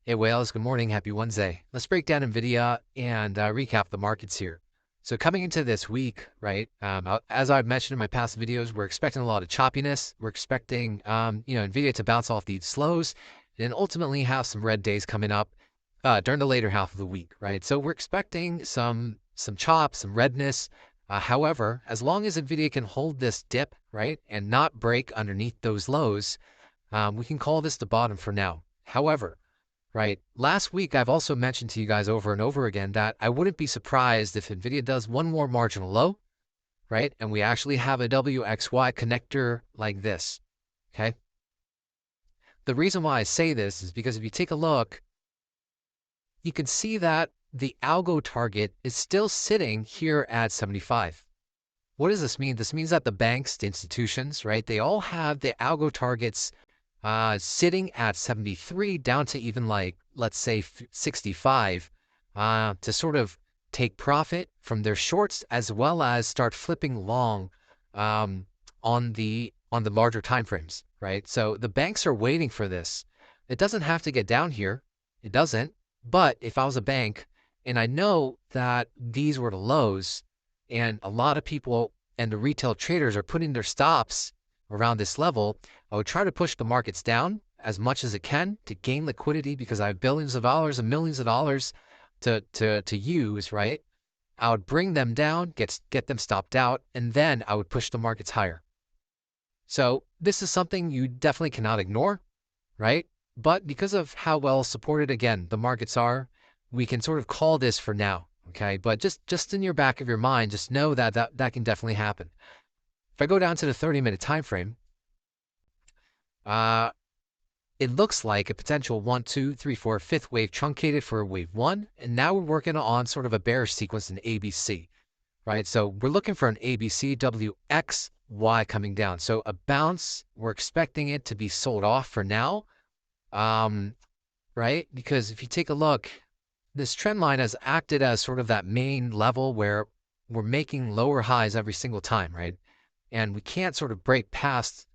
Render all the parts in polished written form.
Hey whales, good morning, happy Wednesday. Let's break down Nvidia and recap the markets here. So coming into this week, right, as I've mentioned in my past videos, we're expecting a lot of choppiness. We're expecting, Nvidia to bounce off these lows and ultimately have some red days coming up during the later half of the week, right? So we're expecting some chop, some redness. However, as long as Nvidia can hold this dip, right, and not break underneath those lows, we can call this the bottom for now. However, right. Last week, I've also mentioned to you guys over and over again that I wouldn't be surprised if NVIDIA does one more marginal low, right? And we actually have a WXY connector like this, okay? The reason why I say this is because if you take a look, you can see that the algo target is still sitting here at 75. What does this mean? This means that the banks, the institutions, right, they all have the algo targets sitting at 73 down to even like, let's say 65 to sort of take profit from their shorts as well as start flipping long um, on the larger time frames, right? So the banks are waiting for this. It doesn't have to get down here. It doesn't. But if I was a bank and I know that these were the lows and a lot of people and the retail traders are putting their stops around this level, I would try to push the markets down as much as it can to gain liquidity because I have billions of dollars and millions of dollars to use, right? I would bring them down, get them stopped out, and then I would push the markets higher. So this is something you definitely cannot ignore, right? But because of how well supported, again, the markets are, we can sort of call this for now, okay? But just in your back of your mind, just know that that can definitely happen. If I go down to the 30-minute time frame, it looks like a potential 1, 2, 3, 4, fifth wave truncated for wave 1, and now we're working on sort of a bearish sequence in ABC, right? So we're looking for an ABC WXY coming down. So a bounce, we're expecting it to be sold off for now, right? Because if you take a look, this trend line has acted as sort of that main level where we're making lower highs every single time, right? And we can't sort of break past,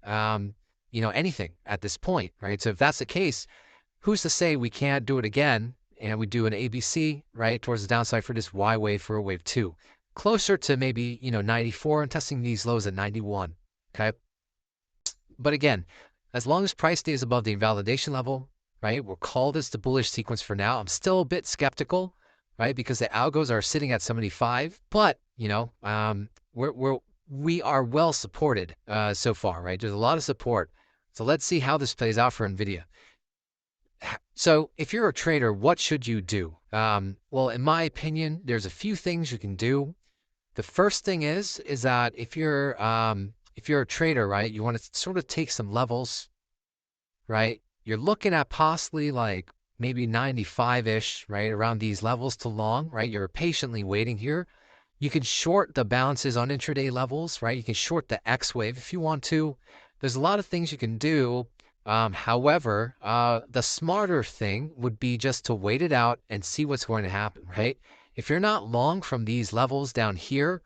anything at this point, right? So if that's the case, who's to say we can't do it again and we do an ABC, right, towards the downside for this Y wave for a wave 2, closer to maybe, 94 and testing these lows at 91, okay? But again, as long as price stays above the invalidation level, right, we'll call this the bullish sequence for now. I'm still a bit skeptical, right, because the algos are sitting at 75, but, we are well supported so far, right? There's a lot of support. So let's see how this plays out for NVIDIA. So if you're a trader, what should you do? Well, in my opinion, there's a few things you can do. The first thing is that if you're a trader, right, you want to sort of take some levels, right? You're looking at possibly like maybe 95-ish, right, around these levels to long, right? You're patiently waiting here. You can short the bounces on intraday levels, right? You can short the X wave if you want to. There's a lot of things you can do. However, the smarter thing would be just to wait it out and see what's going to happen, right? If you're not long from these levels down here,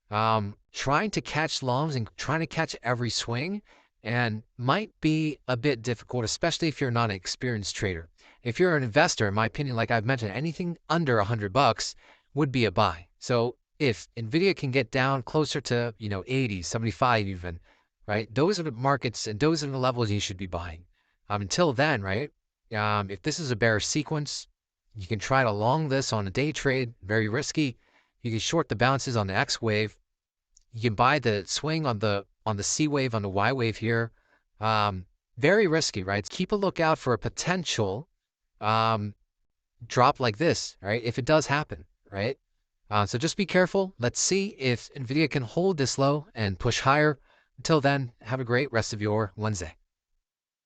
trying to catch longs and trying to catch every swing and might be a bit difficult, especially if you're not an experienced trader. If you're an investor, in my opinion, like I've mentioned, anything under $100 would be a buy. So if NVIDIA can get down closer to, 80, 75 even, right? Those are the markets and those are the levels you should be buying. Until then, right? If this is a bearish sequence, you can try to long this on a day trade, very risky. You can short the bounces on the X wave. You can buy the swing on the C wave, on the Y wave here. Very risky, right? Keep a lookout for a potential drop like this, right? If it does happen, right? So just be careful. Let's see if NVIDIA can hold this low and push higher. Until then, have a great rest of your Wednesday.